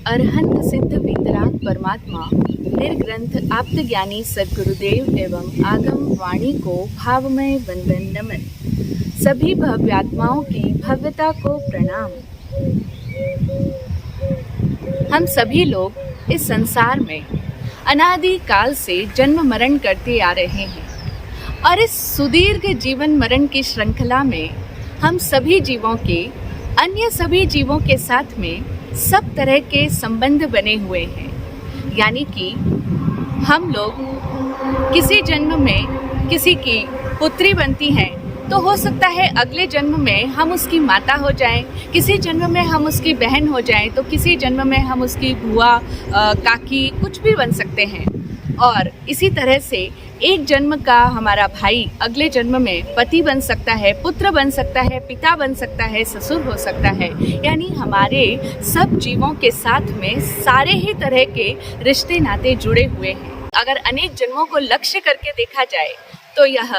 अरहंत सिद्ध वीतराग परमात्मा निर्ग्रंथ आप्त ज्ञानी सद्गुरुदेव एवं आगम वाणी को भावमय वंदन नमन। सभी भव्यात्माओं की भव्यता को प्रणाम। हम सभी लोग इस संसार में अनादि काल से जन्म मरण करते आ रहे हैं और इस सुदीर्घ जीवन मरण की श्रृंखला में हम सभी जीवों के अन्य सभी जीवों के साथ में सब तरह के संबंध बने हुए हैं। यानी कि हम लोग किसी जन्म में किसी की पुत्री बनती हैं तो हो सकता है अगले जन्म में हम उसकी माता हो जाएं, किसी जन्म में हम उसकी बहन हो जाएं, तो किसी जन्म में हम उसकी बुआ काकी कुछ भी बन सकते हैं। और इसी तरह से एक जन्म का हमारा भाई अगले जन्म में पति बन सकता है, पुत्र बन सकता है, पिता बन सकता है, ससुर हो सकता है। यानी हमारे सब जीवों के साथ में सारे ही तरह के रिश्ते नाते जुड़े हुए हैं। अगर अनेक जन्मों को लक्ष्य करके देखा जाए तो यह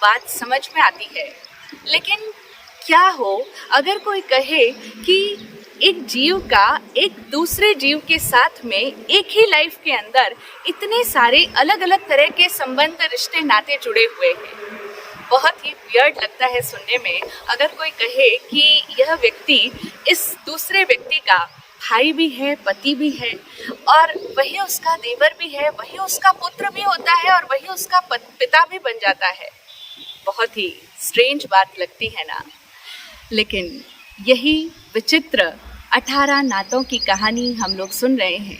बात समझ में आती है। लेकिन क्या हो अगर कोई कहे कि एक जीव का एक दूसरे जीव के साथ में एक ही लाइफ के अंदर इतने सारे अलग अलग तरह के संबंध रिश्ते नाते जुड़े हुए हैं। बहुत ही वियर्ड लगता है सुनने में अगर कोई कहे कि यह व्यक्ति इस दूसरे व्यक्ति का भाई भी है, पति भी है, और वही उसका देवर भी है, वही उसका पुत्र भी होता है और वही उसका पिता भी बन जाता है। बहुत ही स्ट्रेंज बात लगती है ना। लेकिन यही विचित्र 18 नातों की कहानी हम लोग सुन रहे हैं।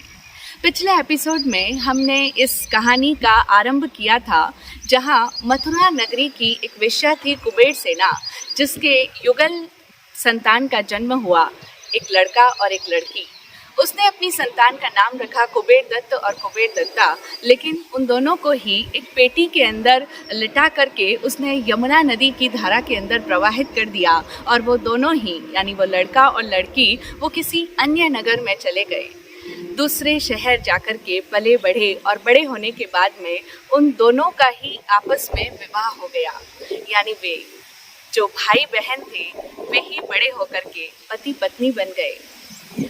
पिछले एपिसोड में हमने इस कहानी का आरंभ किया था जहां मथुरा नगरी की एक वेश्या थी कुबेर सेना, जिसके युगल संतान का जन्म हुआ, एक लड़का और एक लड़की। उसने अपनी संतान का नाम रखा कुबेर दत्त और कुबेर दत्ता, लेकिन उन दोनों को ही एक पेटी के अंदर लिटा करके उसने यमुना नदी की धारा के अंदर प्रवाहित कर दिया और वो दोनों ही यानी वो लड़का और लड़की वो किसी अन्य नगर में चले गए। दूसरे शहर जाकर के पले बढ़े और बड़े होने के बाद में उन दोनों का ही आपस में विवाह हो गया। यानी वे जो भाई बहन थे वे ही बड़े होकर के पति पत्नी बन गए।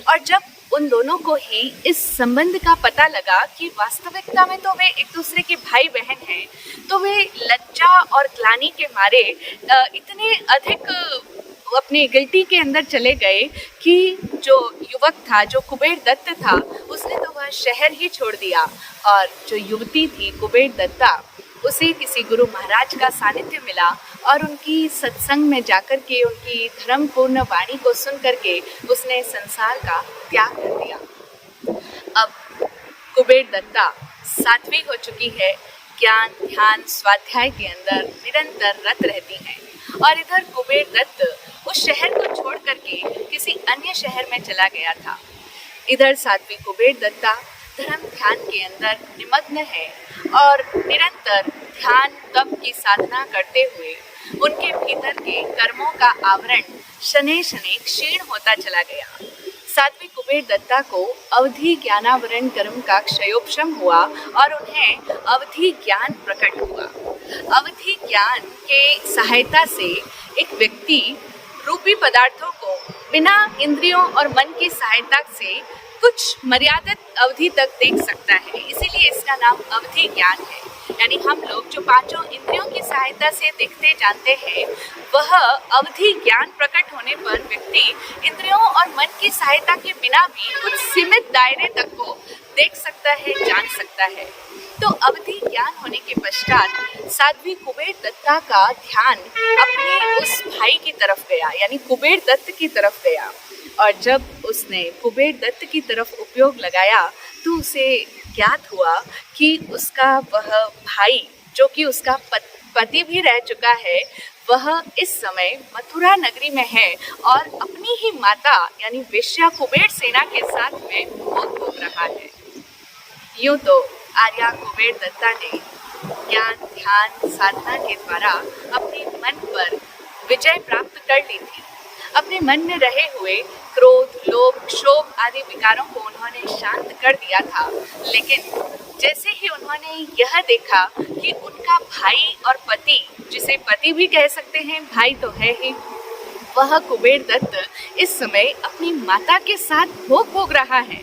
और जब उन दोनों को ही इस संबंध का पता लगा कि वास्तविकता में तो वे एक दूसरे के भाई बहन हैं, तो वे लज्जा और ग्लानि के मारे इतने अधिक अपने गिल्टी के अंदर चले गए कि जो युवक था, जो कुबेर दत्त था, उसने तो वह शहर ही छोड़ दिया और जो युवती थी कुबेर दत्ता, उसे किसी गुरु महाराज का सानिध्य मिला और उनकी सत्संग में जाकर के उनकी धर्मपूर्ण वाणी को सुन करके उसने संसार का त्याग कर दिया। अब कुबेर दत्ता साध्वी हो चुकी है, ज्ञान ध्यान स्वाध्याय के अंदर निरंतर रत रहती हैं। और इधर कुबेर दत्त उस शहर को छोड़ करके किसी अन्य शहर में चला गया था। इधर साध्वी कुबेर दत्ता धर्म ध्यान के अंदर निमग्न है और निरंतर ध्यान तप की साधना करते हुए उनके भीतर के कर्मों का आवरण शनै शनै क्षीण होता चला गया। साध्वी कुबेर दत्ता को अवधि ज्ञानावरण कर्म का क्षयोपशम हुआ और उन्हें अवधि ज्ञान प्रकट हुआ। अवधि ज्ञान के सहायता से एक व्यक्ति रूपी पदार्थों को बिना इंद्रियों और मन की सहायता से कुछ मर्यादित अवधि तक देख सकता है, इसीलिए इसका नाम अवधि ज्ञान है। यानी हम लोग जो पांचों इंद्रियों की सहायता से देखते जानते हैं, वह अवधि ज्ञान प्रकट होने पर व्यक्ति इंद्रियों और मन की सहायता के बिना भी कुछ सीमित दायरे तक को देख सकता है, जान सकता है। तो अवधि ज्ञान होने के पश्चात साध्वी कुबेर दत्ता का ध्यान अपने उस भाई की तरफ गया, यानी कुबेर दत्त की तरफ गया। और जब उसने कुबेर दत्त की तरफ उपयोग लगाया तो उसे ज्ञात हुआ कि उसका वह भाई, जो कि उसका पति भी रह चुका है, वह इस समय मथुरा नगरी में है और अपनी ही माता यानी वेश्या कुबेर सेना के साथ में भोग भोग रहा है। यूं तो आर्या कुबेर दत्ता ने ज्ञान ध्यान साधना के द्वारा अपने मन पर विजय प्राप्त कर ली थी। अपने मन में रहे हुए क्रोध, लोभ, क्षोभ आदि विकारों को उन्होंने शांत कर दिया था। लेकिन जैसे ही उन्होंने यह देखा कि उनका भाई और पति, जिसे पति भी कह सकते हैं, भाई तो है ही, वह कुबेर दत्त इस समय अपनी माता के साथ भोग भोग रहा है,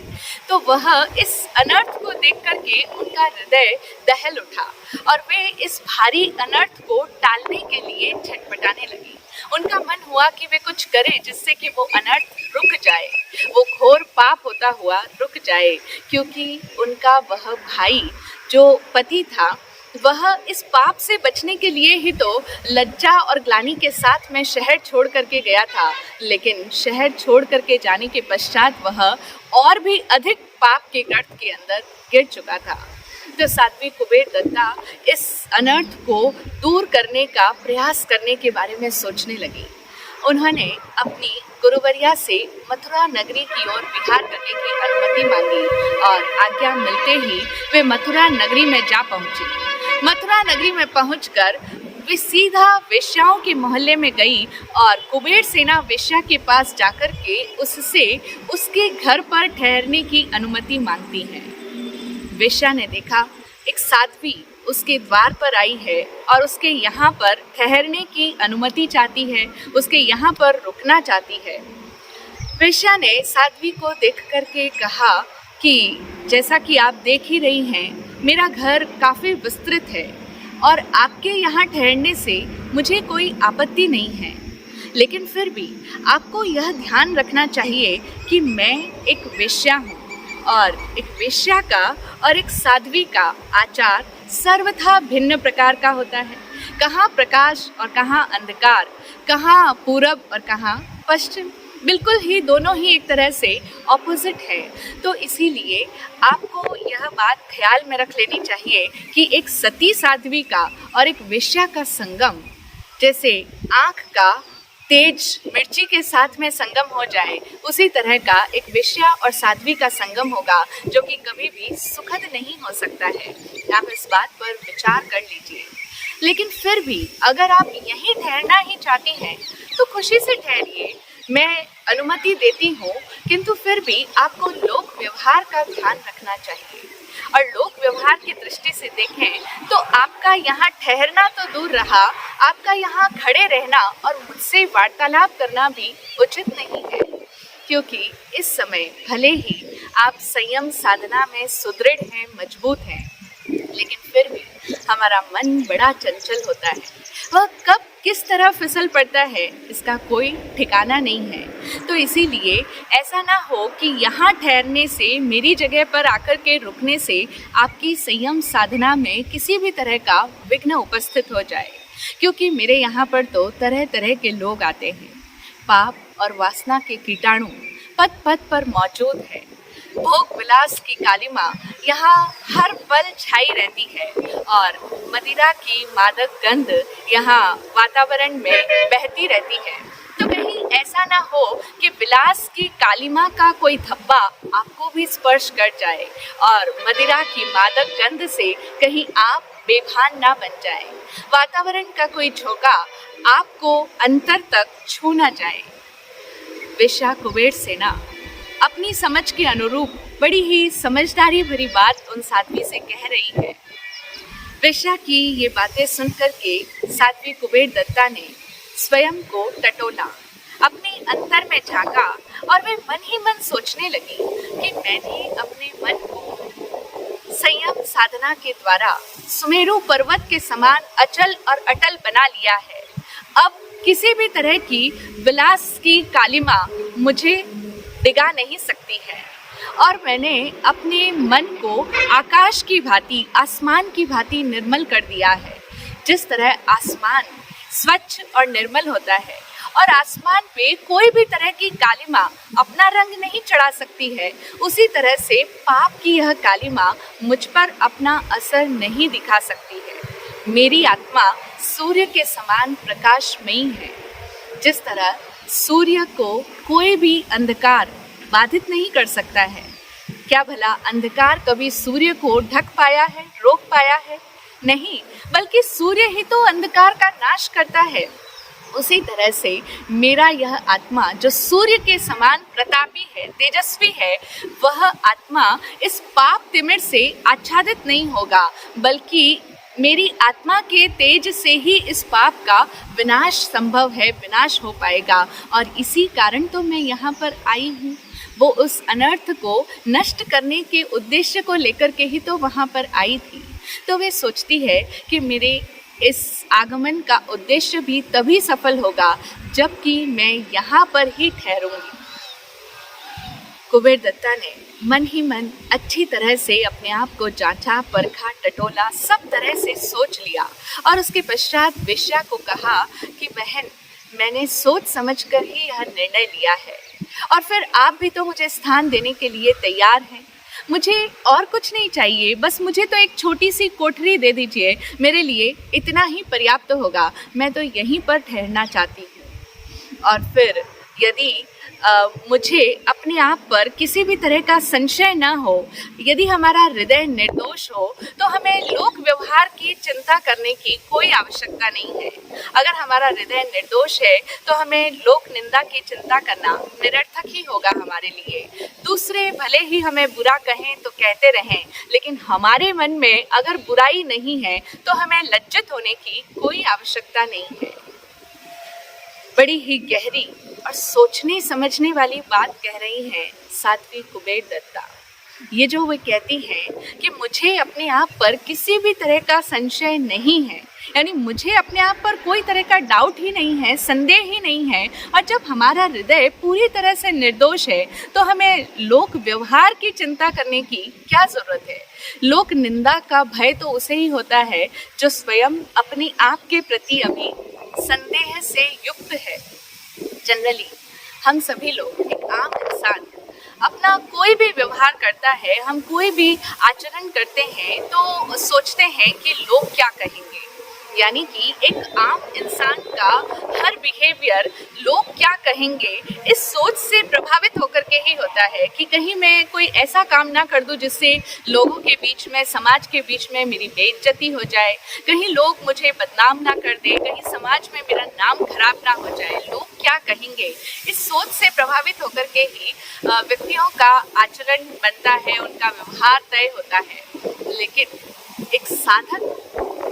तो वह इस अनर्थ को देख करके उनका हृदय दहल उठा और वे इस भारी अनर्थ को टालने के लिए छटपटाने लगी। उनका मन हुआ कि वे कुछ करें जिससे कि वो अनर्थ रुक जाए, वो घोर पाप होता हुआ रुक जाए, क्योंकि उनका वह भाई जो पति था वह इस पाप से बचने के लिए ही तो लज्जा और ग्लानि के साथ में शहर छोड़ करके गया था, लेकिन शहर छोड़ करके जाने के पश्चात वह और भी अधिक पाप के गर्त के अंदर गिर चुका था। तो साध्वी कुबेर दत्ता इस अनर्थ को दूर करने का प्रयास करने के बारे में सोचने लगी। उन्होंने अपनी गुरुवरिया से मथुरा नगरी की ओर विहार करने की अनुमति मांगी और आज्ञा मिलते ही वे मथुरा नगरी में जा पहुंची। मथुरा नगरी में पहुंचकर वे सीधा वेश्याओं के मोहल्ले में गई और कुबेर सेना वेश्या के पास जाकर के उससे उसके घर पर ठहरने की अनुमति मांगती है। वेश्या ने देखा एक साध्वी उसके द्वार पर आई है और उसके यहाँ पर ठहरने की अनुमति चाहती है, उसके यहाँ पर रुकना चाहती है। वेश्या ने साध्वी को देख करके कहा कि जैसा कि आप देख ही रही हैं, मेरा घर काफ़ी विस्तृत है और आपके यहाँ ठहरने से मुझे कोई आपत्ति नहीं है, लेकिन फिर भी आपको यह ध्यान रखना चाहिए कि मैं एक वेश्या हूँ और एक वेश्या का और एक साध्वी का आचार सर्वथा भिन्न प्रकार का होता है। कहाँ प्रकाश और कहाँ अंधकार, कहाँ पूरब और कहाँ पश्चिम, बिल्कुल ही दोनों ही एक तरह से ऑपोजिट है। तो इसीलिए आपको यह बात ख्याल में रख लेनी चाहिए कि एक सती साध्वी का और एक वेश्या का संगम जैसे आँख का तेज मिर्ची के साथ में संगम हो जाए, उसी तरह का एक वेश्या और साध्वी का संगम होगा, जो कि कभी भी सुखद नहीं हो सकता है। आप इस बात पर विचार कर लीजिए। लेकिन फिर भी अगर आप यहीं ठहरना ही चाहती हैं तो खुशी से ठहरिए, मैं अनुमति देती हूँ, किंतु फिर भी आपको लोक व्यवहार का ध्यान रखना चाहिए। और लोक व्यवहार की दृष्टि से देखें तो आपका यहाँ ठहरना तो दूर रहा, आपका यहाँ खड़े रहना और मुझसे वार्तालाप करना भी उचित नहीं है, क्योंकि इस समय भले ही आप संयम साधना में सुदृढ़ हैं, मजबूत हैं, लेकिन फिर भी हमारा मन बड़ा चंचल होता है। वह कब किस तरह फिसल पड़ता है इसका कोई ठिकाना नहीं है। तो इसीलिए ऐसा ना हो कि यहाँ ठहरने से, मेरी जगह पर आकर के रुकने से आपकी संयम साधना में किसी भी तरह का विघ्न उपस्थित हो जाए, क्योंकि मेरे यहाँ पर तो तरह तरह के लोग आते हैं। पाप और वासना के कीटाणु पद पद पर मौजूद है। भोग विलास की कालिमा यहाँ हर पल छाई रहती है और मदिरा की मादक गंध यहाँ वातावरण में बहती रहती है। तो कहीं ऐसा ना हो कि विलास की कालिमा का कोई धब्बा आपको भी स्पर्श कर जाए और मदिरा की मादक गंध से कहीं आप बेभान ना बन जाए, वातावरण का कोई झोंका आपको अंतर तक छू ना जाए। वेश्या कुबेर सेना अपनी समझ के अनुरूप बड़ी ही समझदारी भरी बात उन साध्वी से कह रही है। वेश्या की ये बातें सुनकर के साध्वी कुबेर दत्ता ने स्वयं को टटोला, अपने अंतर में झांका और वे मन ही मन सोचने लगी कि मैंने अपने मन को संयम साधना के द्वारा सुमेरु पर्वत के समान अचल और अटल बना लिया है। अब किसी भी तरह की विलास की कालिमा मुझे डिगा नहीं सकती है और मैंने अपने मन को आकाश की भांति, आसमान की भांति निर्मल कर दिया है। जिस तरह आसमान स्वच्छ और निर्मल होता है और आसमान पे कोई भी तरह की कालिमा अपना रंग नहीं चढ़ा सकती है, उसी तरह से पाप की यह कालिमा मुझ पर अपना असर नहीं दिखा सकती है। मेरी आत्मा सूर्य के समान प्रकाशमयी है। जिस तरह सूर्य को कोई भी अंधकार बाधित नहीं कर सकता है, क्या भला अंधकार कभी सूर्य को ढक पाया है, रोक पाया है? नहीं, बल्कि सूर्य ही तो अंधकार का नाश करता है। उसी तरह से मेरा यह आत्मा जो सूर्य के समान प्रतापी है, तेजस्वी है, वह आत्मा इस पाप तिमिर से आच्छादित नहीं होगा, बल्कि मेरी आत्मा के तेज से ही इस पाप का विनाश संभव है, विनाश हो पाएगा। और इसी कारण तो मैं यहाँ पर आई हूँ। वो उस अनर्थ को नष्ट करने के उद्देश्य को लेकर के ही तो वहाँ पर आई थी। तो वे सोचती है कि मेरे इस आगमन का उद्देश्य भी तभी सफल होगा जबकि मैं यहाँ पर ही ठहरूंगी। कुबेर दत्ता ने मन ही मन अच्छी तरह से अपने आप को जांचा, परखा, टटोला, सब तरह से सोच लिया और उसके पश्चात वेश्या को कहा कि बहन, मैंने सोच समझकर ही यह निर्णय लिया है और फिर आप भी तो मुझे स्थान देने के लिए तैयार हैं। मुझे और कुछ नहीं चाहिए, बस मुझे तो एक छोटी सी कोठरी दे दीजिए, मेरे लिए इतना ही पर्याप्त होगा। मैं तो यहीं पर ठहरना चाहती हूँ। और फिर यदि मुझे अपने आप पर किसी भी तरह का संशय न हो, यदि हमारा हृदय निर्दोष हो, तो हमें लोक व्यवहार की चिंता करने की कोई आवश्यकता नहीं है। अगर हमारा हृदय निर्दोष है तो हमें लोक निंदा की चिंता करना निरर्थक ही होगा हमारे लिए। दूसरे भले ही हमें बुरा कहें तो कहते रहें, लेकिन हमारे मन में अगर बुराई नहीं है तो हमें लज्जित होने की कोई आवश्यकता नहीं है। बड़ी ही गहरी और सोचने समझने वाली बात कह रही हैं साध्वी कुबेर दत्ता। ये जो वे कहती हैं कि मुझे अपने आप पर किसी भी तरह का संशय नहीं है, यानी मुझे अपने आप पर कोई तरह का डाउट ही नहीं है, संदेह ही नहीं है। और जब हमारा हृदय पूरी तरह से निर्दोष है तो हमें लोक व्यवहार की चिंता करने की क्या जरूरत है। लोक निंदा का भय तो उसे ही होता है जो स्वयं अपने आप के प्रति अभी संदेह से युक्त है। जनरली हम सभी लोग, एक आम इंसान अपना कोई भी व्यवहार करता है, हम कोई भी आचरण करते हैं तो सोचते हैं कि लोग क्या कहेंगे। यानी कि एक आम इंसान का हर बिहेवियर लोग क्या कहेंगे इस सोच से प्रभावित होकर के ही होता है कि कहीं मैं कोई ऐसा काम ना कर दूं जिससे लोगों के बीच में, समाज के बीच में मेरी बेइज्जती हो जाए, कहीं लोग मुझे बदनाम ना कर दें, कहीं समाज में मेरा नाम खराब ना हो जाए, लोग क्या कहेंगे। इस सोच से प्रभावित होकर के ही व्यक्तियों का आचरण बनता है, उनका व्यवहार तय होता है। लेकिन एक साधक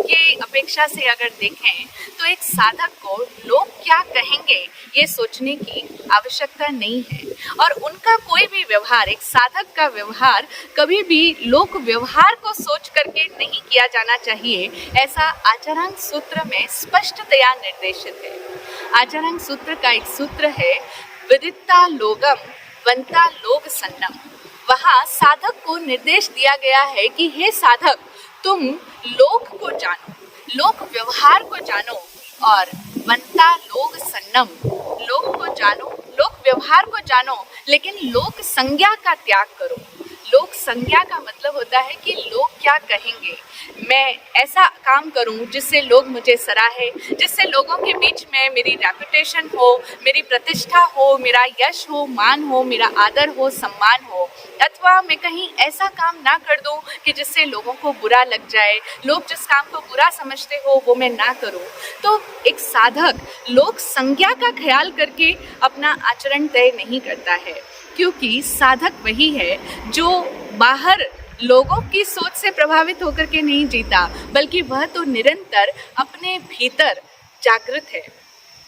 के अपेक्षा से अगर देखें तो एक साधक को लोग क्या कहेंगे ये सोचने की आवश्यकता नहीं है। और उनका कोई भी व्यवहार, एक साधक का व्यवहार कभी भी लोक व्यवहार को सोच करके नहीं किया जाना चाहिए, ऐसा आचरण सूत्र में स्पष्टतया निर्देशित है। आचरण सूत्र का एक सूत्र है, विदिता लोगम वंता लोग सन्नम। वहाँ साधक को निर्देश दिया गया है कि हे साधक, तुम लोक को जानो, लोक व्यवहार को जानो, और वंता लोग सन्नम, लोक को जानो, लोक व्यवहार को जानो, लेकिन लोक संज्ञा का त्याग करो। लोक संज्ञा का मतलब होता है कि लोग क्या कहेंगे। मैं ऐसा काम करूं जिससे लोग मुझे सराहे, जिससे लोगों के बीच में मेरी रेपुटेशन हो, मेरी प्रतिष्ठा हो, मेरा यश हो, मान हो, मेरा आदर हो, सम्मान हो। अथवा मैं कहीं ऐसा काम ना कर दूं कि जिससे लोगों को बुरा लग जाए, लोग जिस काम को बुरा समझते हो वो मैं ना करूं। तो एक साधक लोक संज्ञा का ख्याल करके अपना आचरण तय नहीं करता है, क्योंकि साधक वही है जो बाहर लोगों की सोच से प्रभावित होकर के नहीं जीता, बल्कि वह तो निरंतर अपने भीतर जागृत है।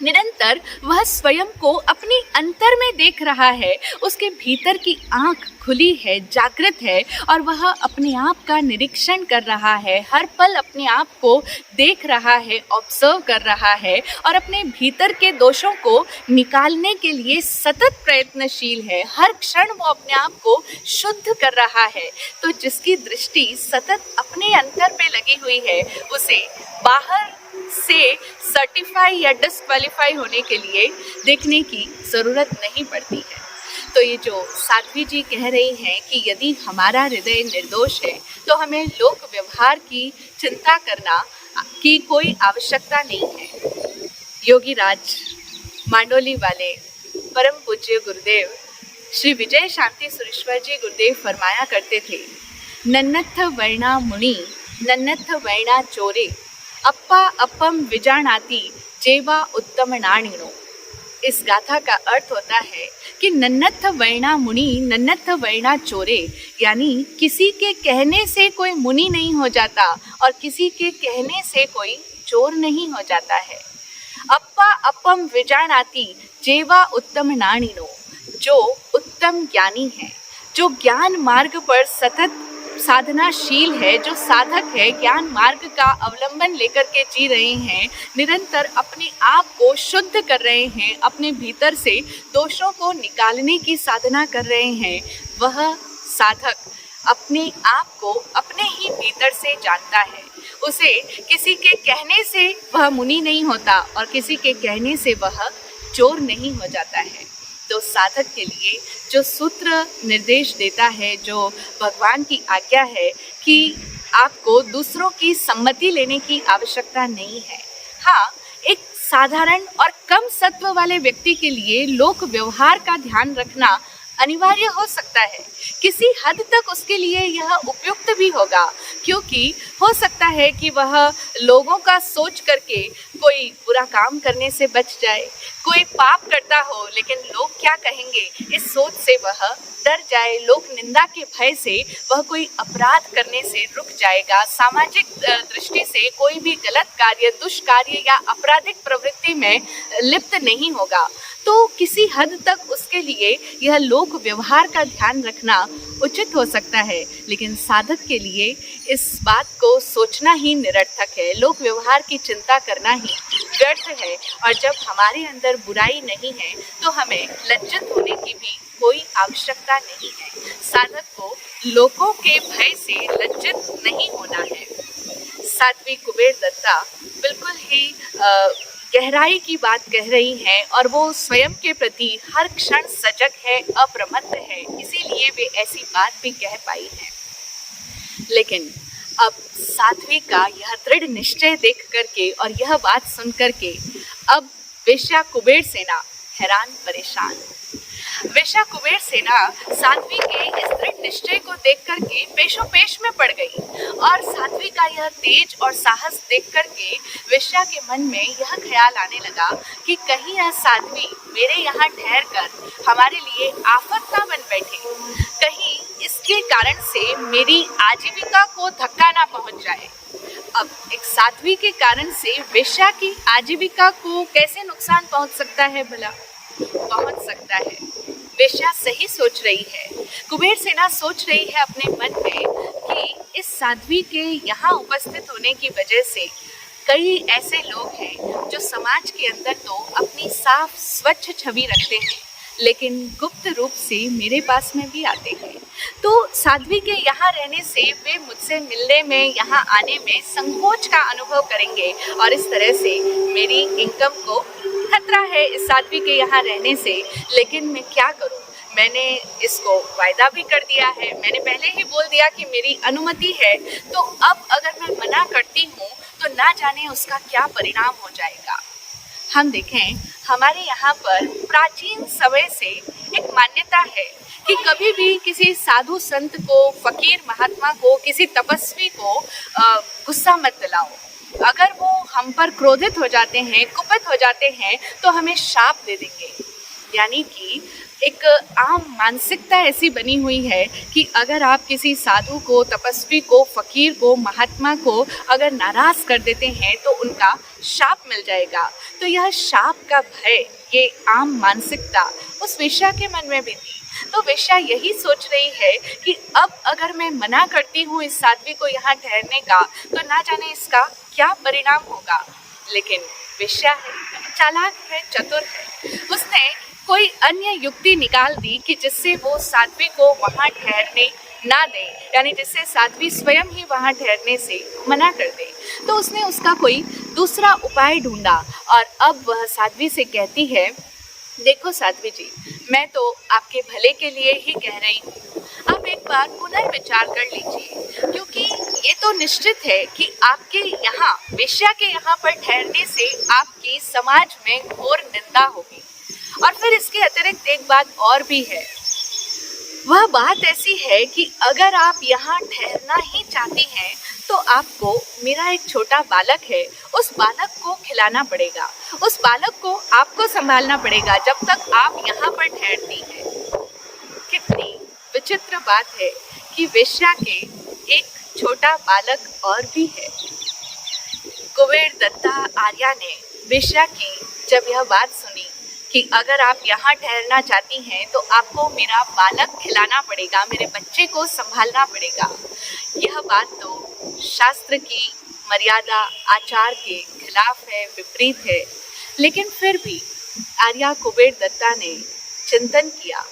निरंतर वह स्वयं को अपनी अंतर में देख रहा है, उसके भीतर की आंख खुली है, जागृत है, और वह अपने आप का निरीक्षण कर रहा है, हर पल अपने आप को देख रहा है, ऑब्जर्व कर रहा है, और अपने भीतर के दोषों को निकालने के लिए सतत प्रयत्नशील है। हर क्षण वो अपने आप को शुद्ध कर रहा है। तो जिसकी दृष्टि सतत अपने अंतर पे लगी हुई है, उसे बाहर से सर्टिफाई या डिस्क्वालीफाई होने के लिए देखने की ज़रूरत नहीं पड़ती है। तो ये जो साध्वी जी कह रही हैं कि यदि हमारा हृदय निर्दोष है तो हमें लोक व्यवहार की चिंता करना की कोई आवश्यकता नहीं है। योगी राज मांडोली वाले परम पूज्य गुरुदेव श्री विजय शांति सुरेश्वर जी गुरुदेव फरमाया करते थे, नन्नथ वर्णा मुनि नन्नथ वर्णा चोरे अप्पा अपम विजानाति जेवा उत्तम नाणिनो। इस गाथा का अर्थ होता है कि नन्नत्थ वैणा मुनि नन्नत्थ वैणा चोरे, यानी किसी के कहने से कोई मुनि नहीं हो जाता और किसी के कहने से कोई चोर नहीं हो जाता है। अप्पा अपम विजानाति जेवा उत्तम नाणिनो, जो उत्तम ज्ञानी है, जो ज्ञान मार्ग पर सतत साधनाशील है, जो साधक है, ज्ञान मार्ग का अवलंबन लेकर के जी रहे हैं, निरंतर अपने आप को शुद्ध कर रहे हैं, अपने भीतर से दोषों को निकालने की साधना कर रहे हैं, वह साधक अपने आप को अपने ही भीतर से जानता है। उसे किसी के कहने से वह मुनि नहीं होता और किसी के कहने से वह चोर नहीं हो जाता है। तो साधक के लिए जो सूत्र निर्देश देता है, जो भगवान की आज्ञा है कि आपको दूसरों की सम्मति लेने की आवश्यकता नहीं है। हाँ, एक साधारण और कम सत्व वाले व्यक्ति के लिए लोक व्यवहार का ध्यान रखना अनिवार्य हो सकता है। किसी हद तक उसके लिए यह उपयुक्त भी होगा, क्योंकि हो सकता है कि वह लोगों का सोच करके कोई बुरा काम करने से बच जाए, कोई पाप करता हो लेकिन लोग क्या कहेंगे इस सोच से वह डर जाए, लोक निंदा के भय से वह कोई अपराध करने से रुक जाएगा, सामाजिक दृष्टि से कोई भी गलत कार्य, दुष्कार्य या आपराधिक प्रवृत्ति में लिप्त नहीं होगा। तो किसी हद तक उसके लिए यह लोक व्यवहार का ध्यान रखना उचित हो सकता है, लेकिन साधक के लिए इस बात को सोचना ही निरर्थक है, लोक व्यवहार की चिंता करना ही व्यर्थ है। और जब हमारे अंदर बुराई नहीं है तो हमें लज्जित होने की भी कोई आवश्यकता नहीं है। साधक को लोगों के भय से लज्जित नहीं होना है। साध्वी कुबेर दत्ता बिल्कुल ही गहराई की बात कह रही हैं और वो स्वयं के प्रति हर क्षण सजग है, अप्रमत्त है, इसीलिए वे ऐसी बात भी कह पाई हैं। लेकिन अब साध्वी का यह दृढ़ निश्चय देख करके और यह बात सुन करके अब वेश्या कुबेर सेना हैरान परेशान। वेश्या कुबेर सेना साध्वी के इस दृढ़ निश्चय को देख करके पेशोपेश में पड़ गई और साध्वी का यह तेज और साहस देख करके वेश्या के मन में यह ख्याल आने लगा कि कहीं यह साध्वी मेरे यहाँ ठहर कर हमारे लिए आफत ना बन बैठे, कहीं इसके कारण से मेरी आजीविका को धक्का ना पहुँच जाए। अब एक साध्वी के कारण से वेश्या की आजीविका को कैसे नुकसान पहुँच सकता है भला? पहुँच सकता है। वेश्या सही सोच रही है। कुबेर सेना सोच रही है अपने मन में कि इस साध्वी के यहाँ उपस्थित होने की वजह से कई ऐसे लोग हैं जो समाज के अंदर तो अपनी साफ स्वच्छ छवि रखते हैं, लेकिन गुप्त रूप से मेरे पास में भी आते हैं। तो साध्वी के यहाँ रहने से वे मुझसे मिलने में, यहाँ आने में संकोच का अनुभव करेंगे और इस तरह से मेरी इनकम को खतरा है इस साध्वी के यहाँ रहने से। लेकिन मैं क्या करूँ? मैंने इसको वायदा भी कर दिया है, मैंने पहले ही बोल दिया कि मेरी अनुमति है, तो अब अगर मैं मना करती हूँ तो ना जाने उसका क्या परिणाम हो जाएगा। हम देखें, हमारे यहाँ पर प्राचीन समय से एक मान्यता है कि कभी भी किसी साधु संत को, फकीर महात्मा को, किसी तपस्वी को गुस्सा मत दिलाओ। अगर वो हम पर क्रोधित हो जाते हैं, कुपित हो जाते हैं, तो हमें शाप दे देंगे। यानी कि एक आम मानसिकता ऐसी बनी हुई है कि अगर आप किसी साधु को, तपस्वी को, फकीर को, महात्मा को अगर नाराज कर देते हैं तो उनका शाप मिल जाएगा। तो यह शाप का भय, ये आम मानसिकता उस वेश्या के मन में भी थी। तो वेश्या यही सोच रही है कि अब अगर मैं मना करती हूँ इस साध्वी को यहाँ ठहरने का, तो ना जाने इसका क्या परिणाम होगा। लेकिन वेश्या है, चालाक है, चतुर है, उसने कोई अन्य युक्ति निकाल दी कि जिससे वो साध्वी को वहाँ ठहरने ना दे, यानी जिससे साध्वी स्वयं ही वहाँ ठहरने से मना कर दे। तो उसने उसका कोई दूसरा उपाय ढूंढा और अब वह साध्वी से कहती है, देखो साध्वी जी, मैं तो आपके भले के लिए ही कह रही हूँ, आप एक बार पुनर्विचार कर लीजिए, क्योंकि ये तो निश्चित है कि आपके यहाँ, वेश्या के यहाँ पर ठहरने से आपकी समाज में घोर निंदा होगी। और फिर इसके अतिरिक्त एक बात और भी है, वह बात ऐसी है कि अगर आप यहाँ ठहरना ही चाहती हैं तो आपको मेरा एक छोटा बालक है, उस बालक को खिलाना पड़ेगा, उस बालक को आपको संभालना पड़ेगा जब तक आप यहाँ पर ठहरती हैं। कितनी विचित्र बात है कि वेश्या के एक छोटा बालक और भी है। कुबेर दत्ता आर्या ने वेश्या की जब यह बात सुनी कि अगर आप यहाँ ठहरना चाहती हैं तो आपको मेरा बालक खिलाना पड़ेगा, मेरे बच्चे को संभालना पड़ेगा, यह बात तो शास्त्र की मर्यादा आचार के खिलाफ है, विपरीत है। लेकिन फिर भी आर्या कुबेर दत्ता ने चिंतन किया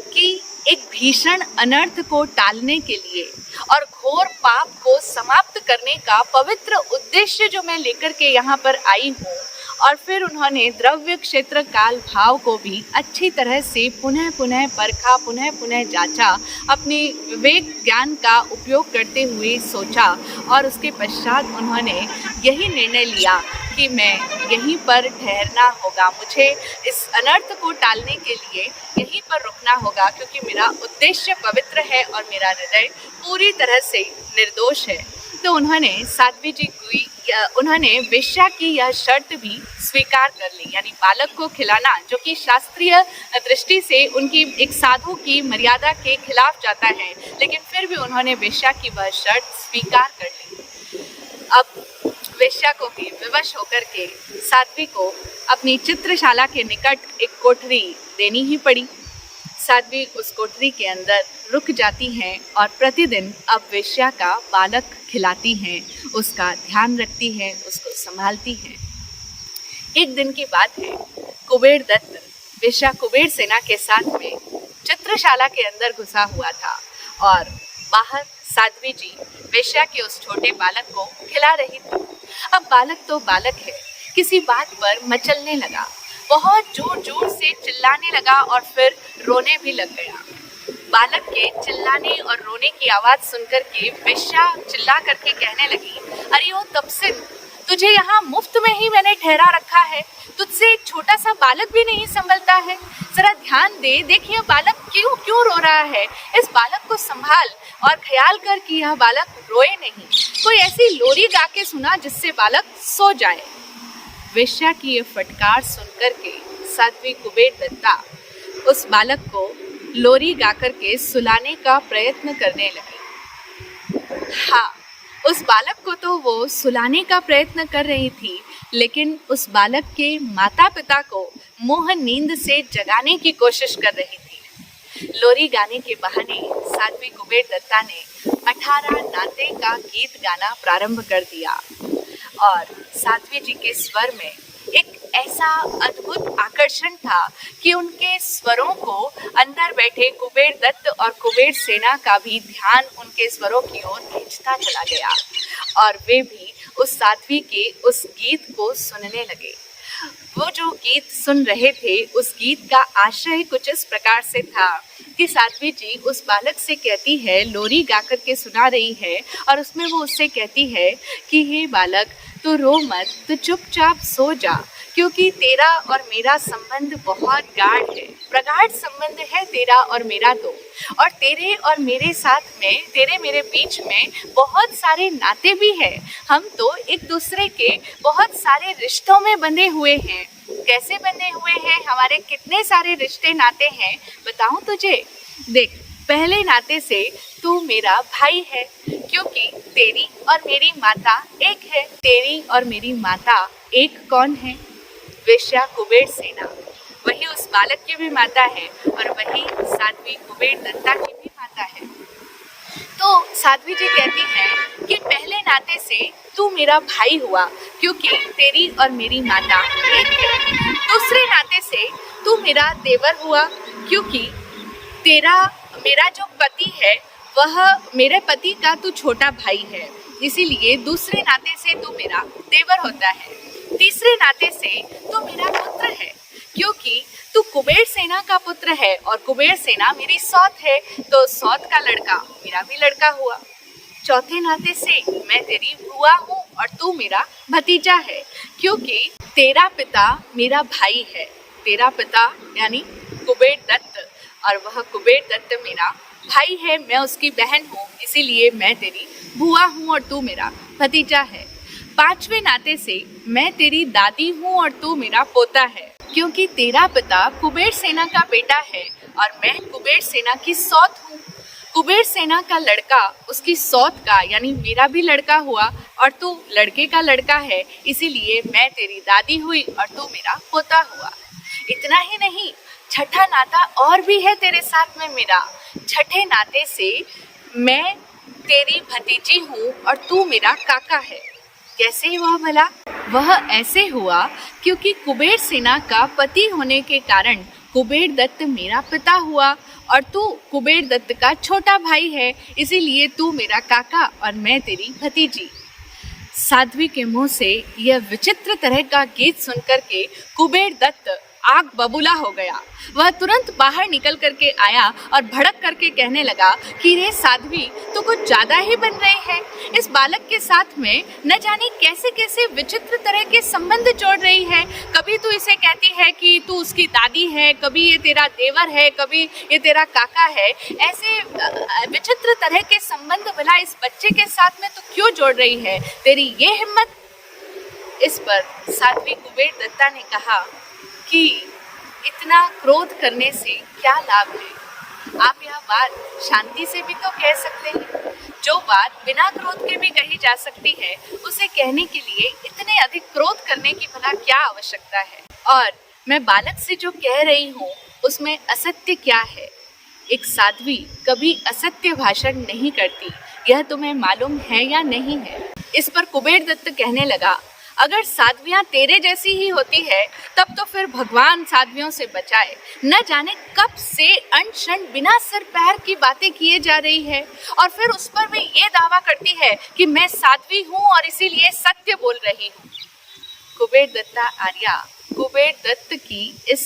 कि एक भीषण अनर्थ को टालने के लिए और घोर पाप को समाप्त करने का पवित्र उद्देश्य जो मैं लेकर के यहाँ पर आई हूँ, और फिर उन्होंने द्रव्य क्षेत्र काल भाव को भी अच्छी तरह से पुनः पुनः परखा, पुनः पुनः जांचा, अपने विवेक ज्ञान का उपयोग करते हुए सोचा, और उसके पश्चात उन्होंने यही निर्णय लिया कि मैं यहीं पर ठहरना होगा, मुझे इस अनर्थ को टालने के लिए यहीं पर रुकना होगा, क्योंकि मेरा उद्देश्य पवित्र है और मेरा हृदय पूरी तरह से निर्दोष है। तो उन्होंने साध्वी जी की उन्होंने वेश्या की यह शर्त भी स्वीकार कर ली, यानी बालक को खिलाना, जो कि शास्त्रीय दृष्टि से उनकी एक साधु की मर्यादा के खिलाफ जाता है, लेकिन फिर भी उन्होंने वेश्या की वह शर्त स्वीकार कर ली। अब वेश्या को भी विवश होकर के साध्वी को अपनी चित्रशाला के निकट एक कोठरी देनी ही पड़ी। साध्वी उस कोठरी के अंदर रुक जाती हैं और प्रतिदिन अब वेश्या का बालक खिलाती हैं, उसका ध्यान रखती हैं, उसको संभालती हैं। एक दिन की बात है, कुबेर दत्त वेश्या कुबेर सेना के साथ में चित्रशाला के अंदर घुसा हुआ था और बाहर साध्वी जी वेश्या के उस छोटे बालक को खिला रही थी। अब बालक तो बालक है, किसी बात पर मचलने लगा, बहुत जोर जोर से चिल्लाने लगा और फिर रोने भी लग गया। बालक के चिल्लाने और रोने की आवाज सुनकर के वेश्या चिल्ला करके कहने लगी, अरे ओ तपसिन, तुझे यहाँ मुफ्त में ही मैंने ठहरा रखा है, तुझसे एक छोटा सा बालक भी नहीं संभलता है, जरा ध्यान दे, देखिए बालक क्यों क्यों रो रहा है, इस बालक को संभाल और ख्याल कर कि यह बालक रोए नहीं, कोई ऐसी लोरी गा के सुना जिससे बालक सो जाए। वेश्या की ये फटकार सुनकर के साध्वी कुबेर दत्ता उस बालक को लोरी गाकर के सुलाने का प्रयत्न करने लगी। हाँ, उस बालक को तो वो सुलाने का प्रयत्न कर रही थी, लेकिन उस बालक के माता पिता को मोह नींद से जगाने की कोशिश कर रही थी। लोरी गाने के बहाने साध्वी कुबेर दत्ता ने 18 नाते का गीत गाना प्रारंभ कर दिया और साध्वी जी के स्वर में एक ऐसा अद्भुत आकर्षण था कि उनके स्वरों को अंदर बैठे कुबेर दत्त और कुबेर सेना का भी ध्यान उनके स्वरों की ओर खींचता चला गया और वे भी उस साध्वी के उस गीत को सुनने लगे। वो जो गीत सुन रहे थे, उस गीत का आशय कुछ इस प्रकार से था कि साध्वी जी उस बालक से कहती है, लोरी गाकर के सुना रही है और उसमें वो उससे कहती है कि हे बालक, तू रो मत, तू चुपचाप सो जा, क्योंकि तेरा और मेरा संबंध बहुत गाढ़ है, प्रगाढ़ संबंध है तेरा और मेरा तो, और तेरे और मेरे साथ में, तेरे मेरे बीच में बहुत सारे नाते भी हैं। हम तो एक दूसरे के बहुत सारे रिश्तों में बंधे हुए हैं। कैसे बंधे हुए हैं, हमारे कितने सारे रिश्ते नाते हैं बताऊं तुझे। देख, पहले नाते से तू मेरा भाई है, क्योंकि तेरी और मेरी माता एक है। तेरी और मेरी माता एक कौन है? वेश्या कुबेर सेना। वही उस बालक की भी माता है और वही साध्वी कुबेर दत्ता की भी माता है। तो साध्वी जी कहती हैं कि पहले नाते से तू मेरा भाई हुआ, क्योंकि तेरी और मेरी माता एक है। दूसरे नाते से तू मेरा देवर हुआ, क्योंकि मेरा जो पति है वह मेरे पति का तू छोटा भाई है, इसीलिए दूसरे नाते से तू मेरा देवर होता है। तीसरे नाते से तू मेरा पुत्र है, क्योंकि तू कुबेर सेना का पुत्र है और कुबेर सेना मेरी सौत है, तो सौत का लड़का मेरा भी लड़का हुआ। चौथे नाते से मैं तेरी बुआ हूँ और तू मेरा भतीजा है, क्योंकि तेरा पिता मेरा भाई है। तेरा पिता यानी कुबेर दत्त, और वह कुबेर दत्त मेरा भाई है, मैं उसकी बहन हूँ, इसीलिए मैं तेरी बुआ हूँ और तू मेरा भतीजा है। पांचवें नाते से मैं तेरी दादी हूँ और तू मेरा पोता है, क्योंकि तेरा पिता कुबेर सेना का बेटा है और मैं कुबेर सेना की सौत हूँ। कुबेर सेना का लड़का उसकी सौत का यानी मेरा भी लड़का हुआ और तू लड़के का लड़का है, इसीलिए मैं तेरी दादी हुई और तू मेरा पोता हुआ। इतना ही नहीं, छठा नाता और भी है तेरे साथ में मेरा। छठे नाते से मैं तेरी भतीजी हूँ और तू मेरा काका है। कैसे हुआ भला? वह ऐसे हुआ क्योंकि कुबेर सेना का पति होने के कारण कुबेर दत्त मेरा पिता हुआ और तू कुबेर दत्त का छोटा भाई है, इसीलिए तू मेरा काका और मैं तेरी भतीजी। साध्वी के मुंह से यह विचित्र तरह का गीत सुनकर के कुबेर दत्त आग बबूला हो गया। वह तुरंत बाहर निकल करके आया और भड़क करके कहने लगा कि रे साध्वी, तू कुछ ज्यादा ही बन रही है। इस बालक के साथ में न जाने कैसे कैसे विचित्र तरह के संबंध जोड़ रही है। कभी तू इसे कहती है कि तू उसकी दादी है, कभी ये तेरा देवर है, कभी ये तेरा काका है। ऐसे विचित्र तरह के संबंध भला इस बच्चे के साथ में तू क्यों जोड़ रही है? तेरी ये हिम्मत? इस पर साध्वी कुबेर दत्ता ने कहा कि इतना क्रोध करने से क्या लाभ है? आप यह बात शांति से भी तो कह सकते हैं। जो बात बिना क्रोध के भी कही जा सकती है, उसे कहने के लिए इतने अधिक क्रोध करने की भला क्या आवश्यकता है? और मैं बालक से जो कह रही हूँ उसमें असत्य क्या है? एक साध्वी कभी असत्य भाषण नहीं करती, यह तुम्हें मालूम है या नहीं है? इस पर कुबेर दत्त कहने लगा, अगर साध्वियां तेरे जैसी ही होती है तब तो फिर भगवान साध्वियों से बचाए। न जाने कब से अनशन बिना सिर पैर की बातें किए जा रही है और फिर उस पर भी ये दावा करती है कि मैं साध्वी हूँ और इसीलिए सत्य बोल रही हूँ। कुबेर दत्ता आर्या कुबेर दत्त की इस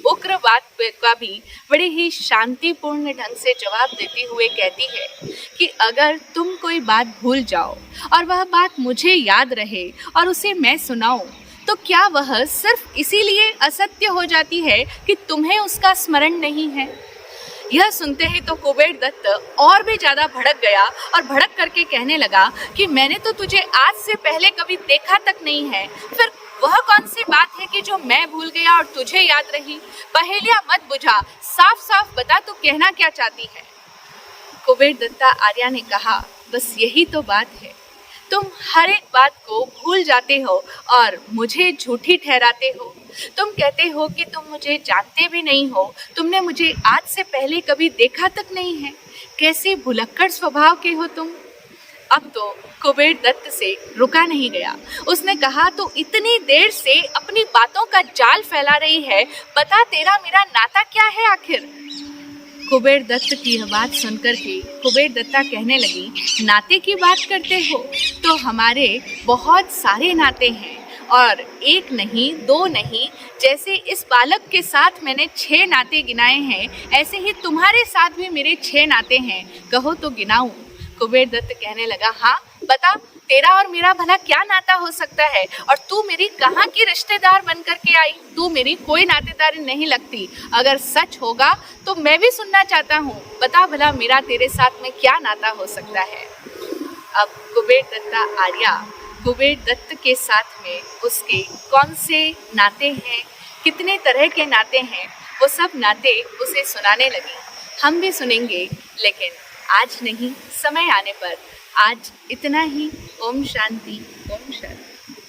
उग्र बात का भी बड़े ही शांतिपूर्ण ढंग से जवाब देते हुए कहती है कि अगर तुम कोई बात भूल जाओ और वह बात मुझे याद रहे और उसे मैं सुनाऊं, तो क्या वह सिर्फ इसीलिए असत्य हो जाती है कि तुम्हें उसका स्मरण नहीं है? यह सुनते ही तो कुबेर दत्त और भी ज्यादा भड़क गया और भड़क करके कहने लगा कि मैंने तो तुझे आज से पहले कभी देखा तक नहीं है, फिर वह कौन सी बात है कि जो मैं भूल गया और तुझे याद रही? पहेलियां मत बुझा, साफ साफ बता तू कहना क्या चाहती है? कुबेर दत्ता आर्या ने कहा, बस यही तो बात है, तुम हर एक बात को भूल जाते हो और मुझे झूठी ठहराते हो। तुम कहते हो कि तुम मुझे जानते भी नहीं हो, तुमने मुझे आज से पहले कभी देखा तक नहीं है। कैसे भुलक्कड़ स्वभाव के हो तुम। अब तो कुबेर दत्त से रुका नहीं गया। उसने कहा, तो इतनी देर से अपनी बातों का जाल फैला रही है, बता तेरा मेरा नाता क्या है आखिर? कुबेर दत्त की यह बात सुनकर के कुबेर दत्ता कहने लगी, नाते की बात करते हो तो हमारे बहुत सारे नाते हैं और एक नहीं दो नहीं, जैसे इस बालक के साथ मैंने 6 नाते गिनाए हैं, ऐसे ही तुम्हारे साथ भी मेरे 6 नाते हैं। कहो तो गिनाऊं? कुबेर दत्त कहने लगा, हाँ बता, तेरा और मेरा भला क्या नाता हो सकता है? और तू मेरी कहाँ की रिश्तेदार बन करके आई? तू मेरी कोई नातेदारी नहीं लगती। अगर सच होगा तो मैं भी सुनना चाहता हूँ। बता भला मेरा तेरे साथ में क्या नाता हो सकता है? अब कुबेर दत्ता आर्या कुबेर दत्त के साथ में उसके कौन से नाते हैं, कितने तरह के नाते हैं, वो सब नाते उसे सुनाने लगी। हम भी सुनेंगे, लेकिन आज नहीं, समय आने पर। आज इतना ही। ओम शांति, ओम शांति।